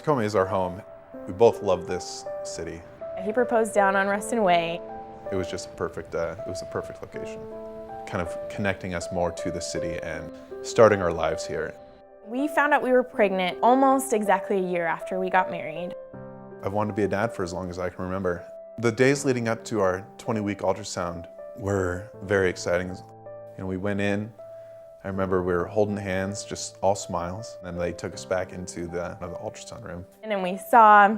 Tacoma is our home. We both love this city. He proposed down on Ruston Way. It was just it was a perfect location, kind of connecting us more to the city and starting our lives here. We found out we were pregnant almost exactly a year after we got married. I've wanted to be a dad for as long as I can remember. The days leading up to our 20-week ultrasound were very exciting. We went in, I remember we were holding hands, just all smiles, and they took us back into the ultrasound room. And then we saw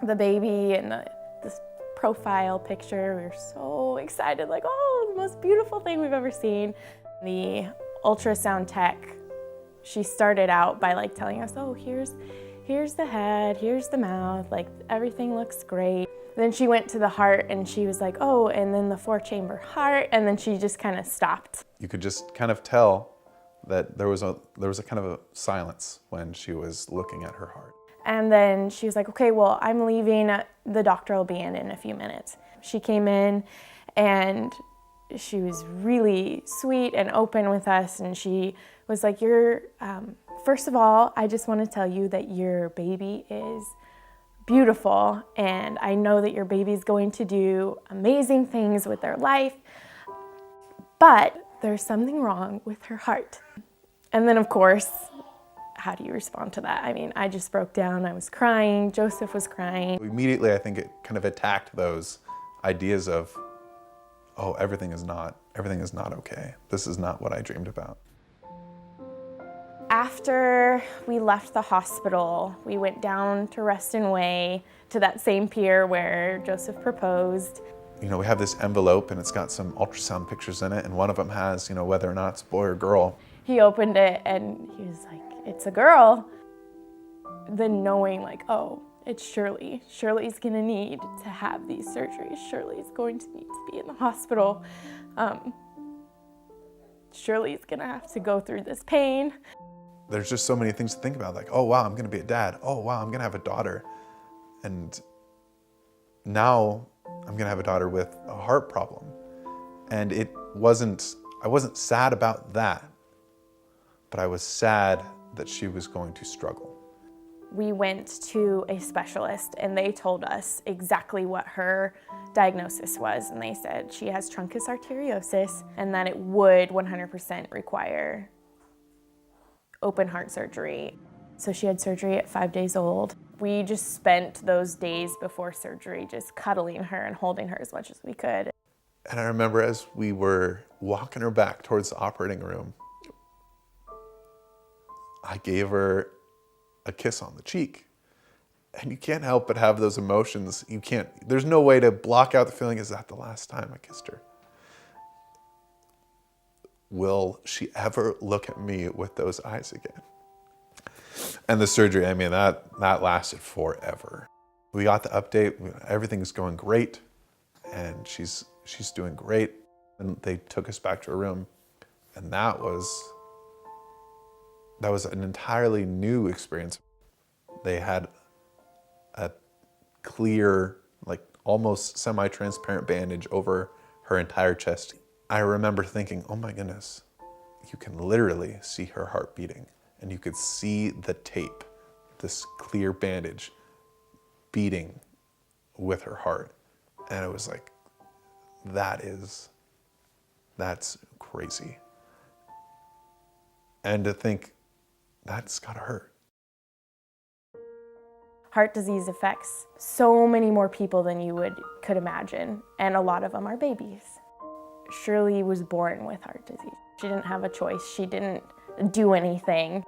the baby and this profile picture. We were so excited, like, oh, the most beautiful thing we've ever seen. The ultrasound tech, she started out by like telling us, oh, here's the head, here's the mouth, like everything looks great. Then she went to the heart and she was like, oh, and then the 4-chamber heart, and then she just kind of stopped. You could just kind of tell that there was a kind of a silence when she was looking at her heart. And then she was like, okay, well, I'm leaving. The doctor will be in a few minutes. She came in and she was really sweet and open with us, and she was like, first of all, I just want to tell you that your baby is beautiful, and I know that your baby's going to do amazing things with their life, but there's something wrong with her heart. And then, of course, how do you respond to that? I mean, I just broke down. I was crying. Joseph was crying. Immediately, I think it kind of attacked those ideas of, oh, everything is not okay. This is not what I dreamed about. After we left the hospital, we went down to Ruston Way, to that same pier where Joseph proposed. We have this envelope and it's got some ultrasound pictures in it, and one of them has, whether or not it's a boy or girl. He opened it and he was like, it's a girl. Then knowing like, oh, it's Shirley. Shirley's gonna need to have these surgeries. Shirley's going to need to be in the hospital. Shirley's gonna have to go through this pain. There's just so many things to think about, like, oh wow, I'm gonna be a dad. Oh wow, I'm gonna have a daughter. And now I'm gonna have a daughter with a heart problem. And I wasn't sad about that, but I was sad that she was going to struggle. We went to a specialist and they told us exactly what her diagnosis was. And they said she has truncus arteriosus and that it would 100% require open heart surgery. So she had surgery at 5 days old. We just spent those days before surgery just cuddling her and holding her as much as we could. And I remember as we were walking her back towards the operating room, I gave her a kiss on the cheek. And you can't help but have those emotions. There's no way to block out the feeling, is that the last time I kissed her? Will she ever look at me with those eyes again? And the surgery, I mean, that lasted forever. We got the update, everything's going great, and she's doing great. And they took us back to her room, and that was an entirely new experience. They had a clear, like almost semi-transparent bandage over her entire chest. I remember thinking, oh my goodness, you can literally see her heart beating, and you could see the tape, this clear bandage beating with her heart. And it was like, that's crazy. And to think, that's gotta hurt. Heart disease affects so many more people than you could imagine, and a lot of them are babies. Shirley was born with heart disease. She didn't have a choice. She didn't do anything.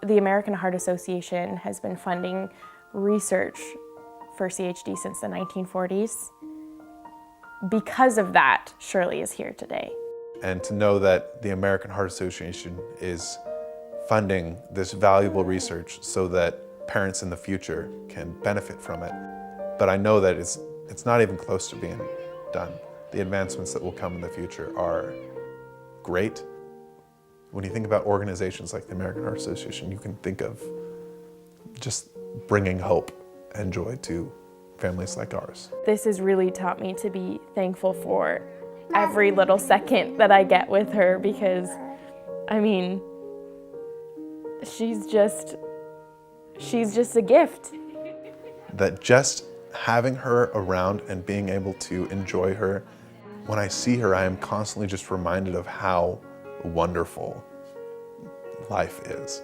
The American Heart Association has been funding research for CHD since the 1940s. Because of that, Shirley is here today. And to know that the American Heart Association is funding this valuable research so that parents in the future can benefit from it. But I know that it's not even close to being done. The advancements that will come in the future are great. When you think about organizations like the American Heart Association, you can think of just bringing hope and joy to families like ours. This has really taught me to be thankful for every little second that I get with her, because, I mean, she's she's just a gift. That just having her around and being able to enjoy her, when I see her, I am constantly just reminded of how wonderful life is.